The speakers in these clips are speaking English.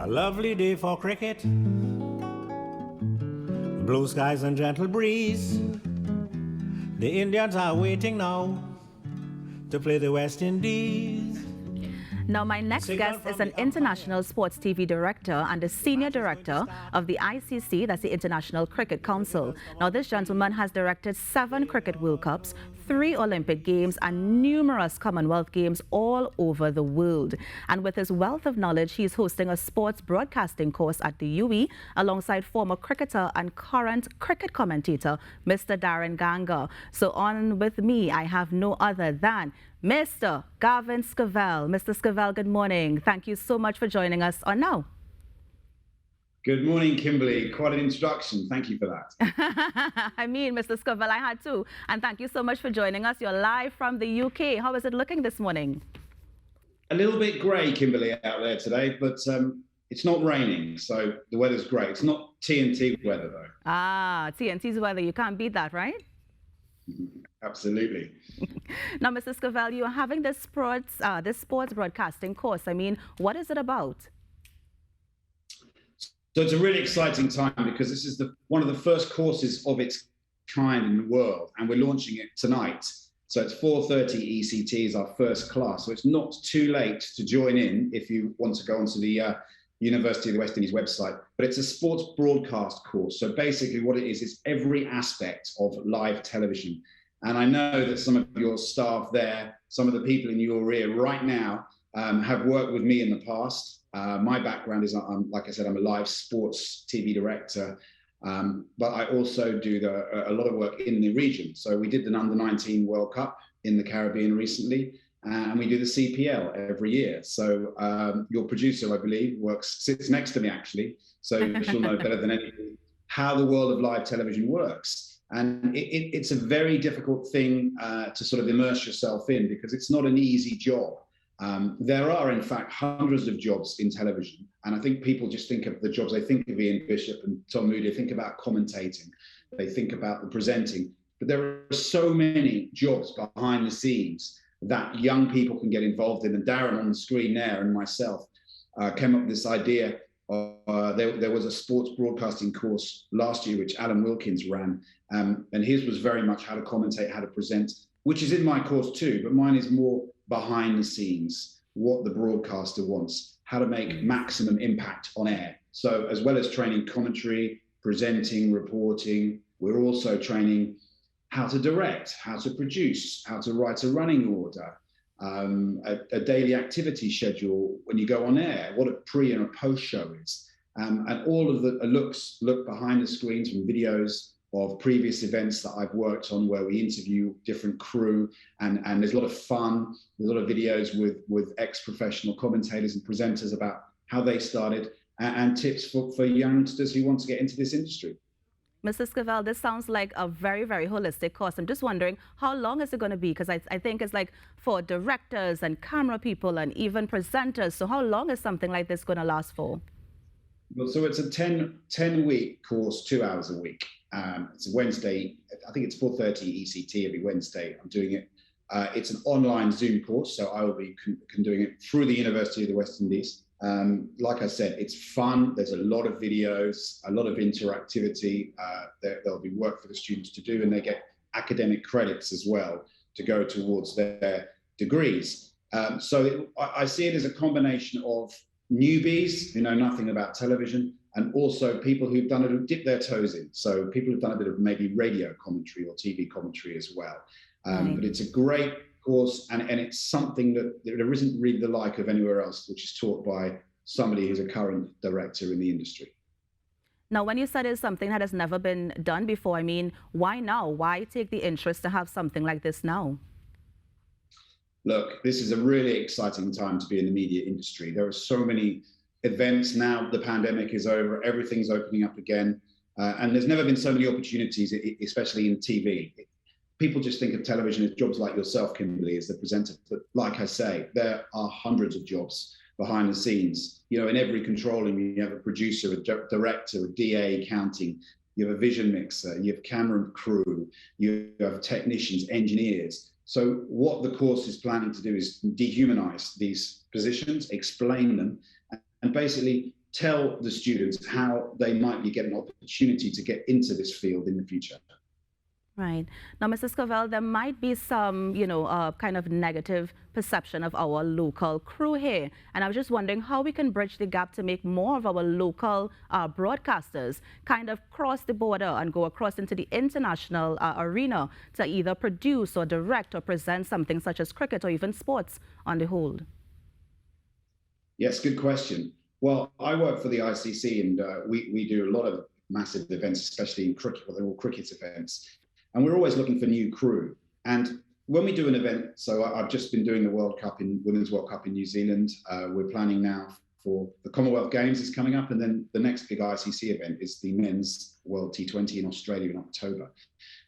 A lovely day for cricket. Blue skies and gentle breeze. The Indians are waiting now to play the West Indies. Now, my next guest is an international sports TV director and the senior director of the ICC, that's the International Cricket Council. Now, this gentleman has directed 7 Cricket World Cups, 3 Olympic Games and numerous Commonwealth Games all over the world. And with his wealth of knowledge, he's hosting a sports broadcasting course at the UE alongside former cricketer and current cricket commentator, Mr. Darren Ganga. So on with me, I have no other than Mr. Gavin Scovell. Mr. Scovell, good morning. Thank you so much for joining us on Now. Good morning, Kimberly. Quite an introduction. Thank you for that. I mean, Mr. Scovell, I had to. And thank you so much for joining us. You're live from the UK. How is it looking this morning? A little bit grey, Kimberly, out there today, but it's not raining, so the weather's great. It's not TNT weather, though. Ah, TNT's weather. You can't beat that, right? Absolutely. Now, Mr. Scovell, you are having this sports broadcasting course. I mean, what is it about? So it's a really exciting time because this is one of the first courses of its kind in the world, and we're launching it tonight. So it's 4:30 ECT is our first class. So it's not too late to join in if you want to go onto the University of the West Indies website. But it's a sports broadcast course. So basically what it is every aspect of live television. And I know that some of your staff there, some of the people in your ear right now have worked with me in the past. My background is, like I said, I'm a live sports TV director, but I also do a lot of work in the region. So we did an Under-19 World Cup in the Caribbean recently, and we do the CPL every year. So your producer, I believe, sits next to me actually, so she'll know better than anything how the world of live television works. And it's a very difficult thing to sort of immerse yourself in because it's not an easy job. There are, in fact, hundreds of jobs in television. And I think people just think of the jobs. They think of Ian Bishop and Tom Moody, they think about commentating, they think about the presenting. But there are so many jobs behind the scenes that young people can get involved in. And Darren on the screen there and myself came up with this idea. There was a sports broadcasting course last year, which Alan Wilkins ran. And his was very much how to commentate, how to present, which is in my course too, but mine is more behind the scenes, what the broadcaster wants, how to make maximum impact on air. So as well as training commentary, presenting, reporting, we're also training how to direct, how to produce, how to write a running order, a daily activity schedule when you go on air, what a pre and a post show is, and all of the look behind the screens from videos of previous events that I've worked on where we interview different crew, and there's a lot of fun, there's a lot of videos with ex-professional commentators and presenters about how they started, and tips for youngsters who want to get into this industry. Mr. Scovell, this sounds like a very, very holistic course. I'm just wondering, how long is it going to be? Because I think it's like for directors and camera people and even presenters. So how long is something like this going to last for? Well, so it's a 10-week course, 2 hours a week. It's a Wednesday, I think it's 4:30 ECT every Wednesday. I'm doing it. It's an online Zoom course, so I will be doing it through the University of the West Indies. Like I said, it's fun. There's a lot of videos, a lot of interactivity. There'll be work for the students to do, and they get academic credits as well to go towards their degrees. So I see it as a combination of newbies who know nothing about television, and also people who've dipped their toes in. So people who've done a bit of maybe radio commentary or TV commentary as well. But it's a great course, and it's something that there isn't really the like of anywhere else, which is taught by somebody who's a current director in the industry. Now, when you said it's something that has never been done before, I mean, why now? Why take the interest to have something like this now? Look, this is a really exciting time to be in the media industry. There are so many events now. The pandemic is over, everything's opening up again, and there's never been so many opportunities, especially in TV. People just think of television as jobs like yourself, Kimberly, as the presenter. But like I say, there are hundreds of jobs behind the scenes. You know, in every control room, you have a producer, a director, a DA counting, you have a vision mixer, you have camera crew, you have technicians, engineers. So what the course is planning to do is dehumanize these positions, explain them, and basically tell the students how they might be getting an opportunity to get into this field in the future. Right. Now, Mr. Scovell, there might be some, kind of negative perception of our local crew here. And I was just wondering how we can bridge the gap to make more of our local broadcasters kind of cross the border and go across into the international arena to either produce or direct or present something such as cricket or even sports on the whole. Yes, good question. Well, I work for the ICC, and we do a lot of massive events, especially in cricket. Well, they're all cricket events. And we're always looking for new crew. And when we do an event, so I've just been doing the Women's World Cup in New Zealand. We're planning now for the Commonwealth Games is coming up. And then the next big ICC event is the Men's World T20 in Australia in October.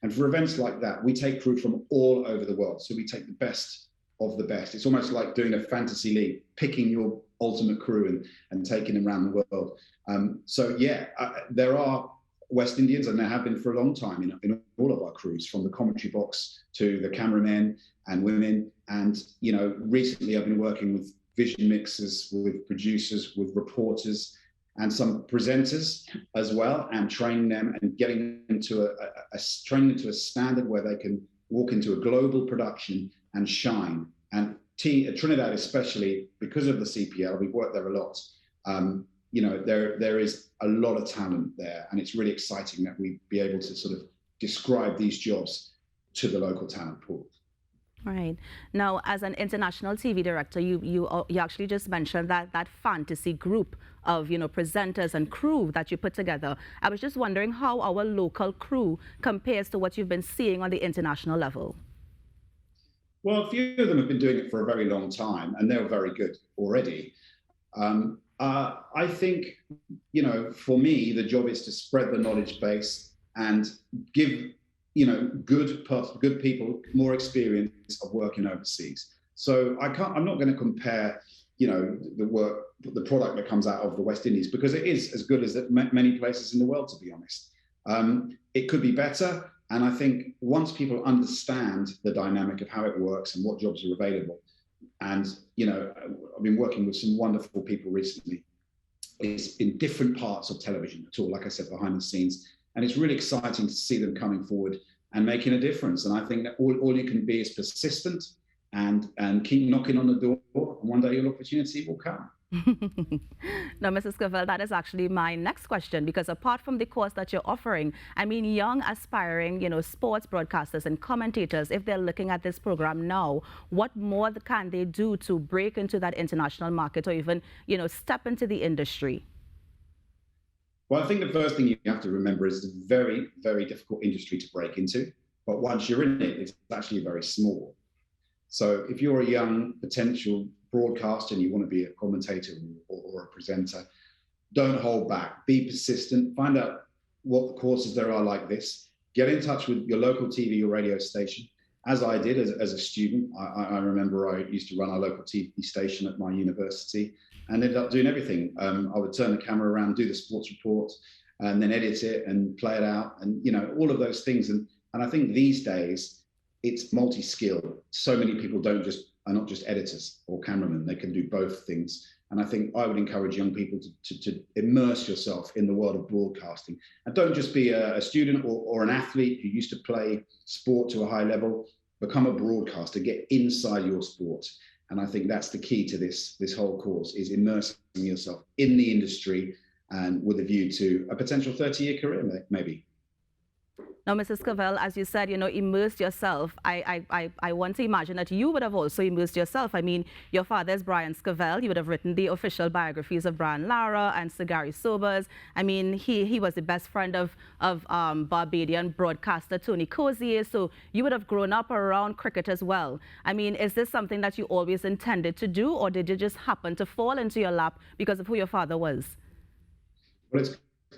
And for events like that, we take crew from all over the world. So we take the best of the best. It's almost like doing a fantasy league, picking your ultimate crew and taking them around the world. There are West Indians, and there have been for a long time in all of our crews, from the commentary box to the cameramen and women. And, recently I've been working with vision mixers, with producers, with reporters, and some presenters as well, and training them and getting them to a standard where they can walk into a global production and shine. And Trinidad, especially because of the CPL, we've worked there a lot. There is a lot of talent there, and it's really exciting that we be able to sort of describe these jobs to the local talent pool. Right. Now, as an international TV director, you actually just mentioned that fantasy group of, presenters and crew that you put together. I was just wondering how our local crew compares to what you've been seeing on the international level. Well, a few of them have been doing it for a very long time, and they're very good already. I think, for me, the job is to spread the knowledge base and give, good people more experience of working overseas. So I'm not going to compare, the product that comes out of the West Indies, because it is as good as many places in the world, to be honest. It could be better. And I think once people understand the dynamic of how it works and what jobs are available, and, I've been working with some wonderful people recently. It's in different parts of television at all, like I said, behind the scenes. And it's really exciting to see them coming forward and making a difference. And I think that all you can be is persistent and keep knocking on the door. And one day your opportunity will come. Now, Mrs. Scovell, that is actually my next question, because apart from the course that you're offering, I mean, young aspiring, sports broadcasters and commentators, if they're looking at this program now, what more can they do to break into that international market or even, step into the industry? Well, I think the first thing you have to remember is it's a very, very difficult industry to break into. But once you're in it, it's actually very small. So if you're a young potential broadcaster and you want to be a commentator or a presenter, don't hold back. Be persistent. Find out what the courses there are like this. Get in touch with your local TV or radio station, as I did as a student. I remember I used to run our local TV station at my university and ended up doing everything. I would turn the camera around, do the sports report, and then edit it and play it out, and all of those things. And I think these days it's multi-skilled. So many people are not just editors or cameramen. They can do both things. And I think I would encourage young people to immerse yourself in the world of broadcasting. And don't just be a student or an athlete who used to play sport to a high level. Become a broadcaster, get inside your sport. And I think that's the key to this whole course, is immersing yourself in the industry and with a view to a potential 30-year career, maybe. Now, Mrs. Scovell, as you said, immerse yourself. I want to imagine that you would have also immersed yourself. I mean, your father is Brian Scovell. He would have written the official biographies of Brian Lara and Sir Gary Sobers. I mean, he was the best friend of Barbadian broadcaster Tony Cozier. So you would have grown up around cricket as well. I mean, is this something that you always intended to do, or did it just happen to fall into your lap because of who your father was? Well,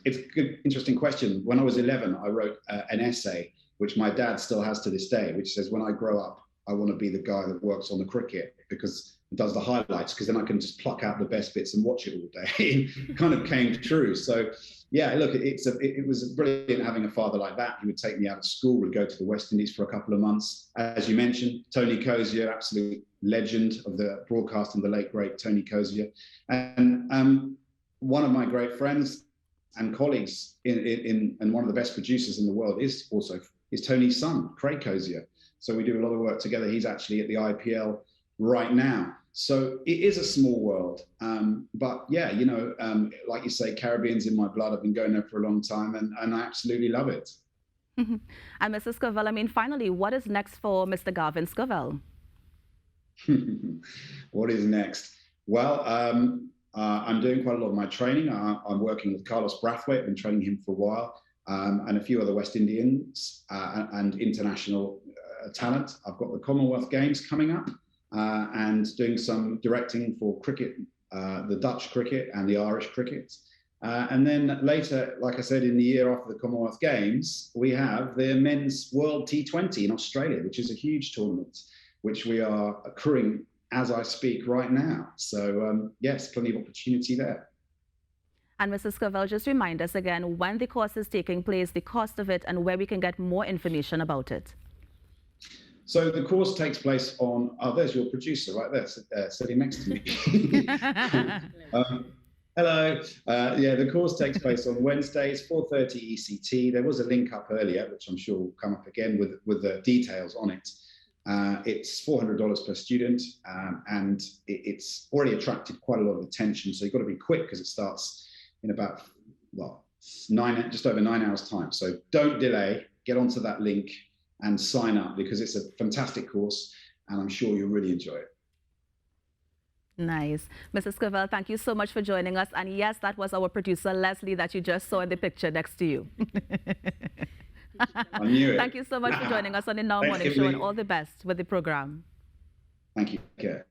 it's a good, interesting question. When I was 11, I wrote an essay, which my dad still has to this day, which says, when I grow up, I want to be the guy that works on the cricket, because it does the highlights, because then I can just pluck out the best bits and watch it all day. It kind of came true. So, yeah, look, it was brilliant having a father like that. He would take me out of school, would go to the West Indies for a couple of months. As you mentioned, Tony Cozier, absolute legend of the broadcasting, the late, great Tony Cozier. And one of my great friends and colleagues and one of the best producers in the world is Tony's son, Craig Cozier. So we do a lot of work together. He's actually at the IPL right now. So it is a small world. But yeah, you know, like you say, Caribbean's in my blood. I've been going there for a long time and I absolutely love it. And Mr. Scovell, I mean, finally, what is next for Mr. Gavin Scovell? What is next? Well, I'm doing quite a lot of my training. I'm working with Carlos Brathwaite. I've been training him for a while, and a few other West Indians and international talent. I've got the Commonwealth Games coming up and doing some directing for cricket, the Dutch cricket and the Irish cricket. And then later, like I said, in the year after the Commonwealth Games, we have the Men's World T20 in Australia, which is a huge tournament, which we are accruing as I speak right now. So yes, plenty of opportunity there. And Mr. Scovell, just remind us again when the course is taking place, the cost of it, and where we can get more information about it. So the course takes place on, oh, there's your producer right there, sitting next to me. Hello. Yeah, the course takes place on Wednesdays, 4:30 ECT. There was a link up earlier, which I'm sure will come up again with the details on it. It's $400 per student, and it's already attracted quite a lot of attention. So you've got to be quick because it starts in about, well, just over 9 hours time. So don't delay, get onto that link and sign up because it's a fantastic course and I'm sure you'll really enjoy it. Nice. Mr. Scovell, thank you so much for joining us. And yes, that was our producer, Leslie, that you just saw in the picture next to you. I knew it. Thank you so much for joining us on the Now Morning Show, and all the best with the program. Thank you. Okay.